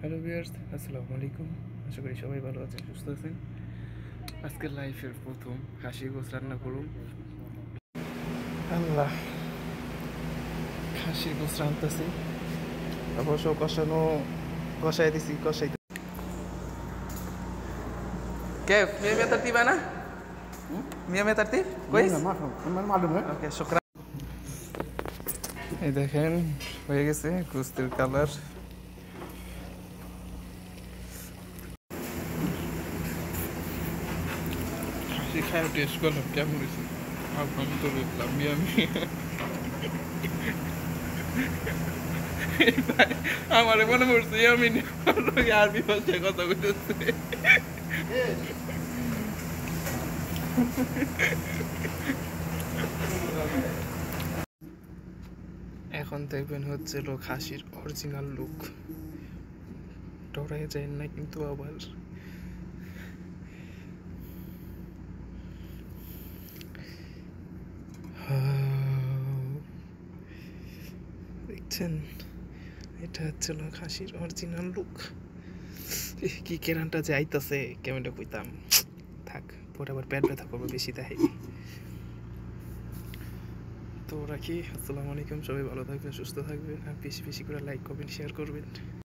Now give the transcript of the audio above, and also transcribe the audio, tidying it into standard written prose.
Hello viewers, আসসালামু আলাইকুম। আশা করি সবাই ভালো আছেন, সুস্থ আছেন। আজকের লাইফের প্রথম খাসির গোস রান্না করুন। আল্লাহ, খাসির গোস রান্তাছি, অবশ্য কষাই দিছি। কে মিয়া মিয়া তারতিবা না? মিয়া মিয়া তারতিব কইস? मालूम है। ওকে, শুকরান। এই দেখেন, হয়ে গেছে গোস্তের কালার। খাসি খায় টেস্ট করলাম কেমন হয়েছে। আমি তো দেখলাম মিয়া মিয়া। আমার মনে পড়ছে আমি আরবি ভাষায় কথা বলতেছে। এখন দেখবেন হচ্ছে খাসির অরিজিনাল লুক। ডরাই যায় না কিন্তু আবার। দেখছেন, এটা হচ্ছে খাসির অরিজিনাল লুক। কি কেরানটা যে আইতাছে কেমনটা কইতাম। থাক, পরে আবার পেট ব্যথা করবো বেশি দেখাইনি। তো রাখি, আসসালামু আলাইকুম। সবাই ভালো থাকবেন, সুস্থ থাকবেন, আর বেশি বেশি করে লাইক করবেন, শেয়ার করবেন।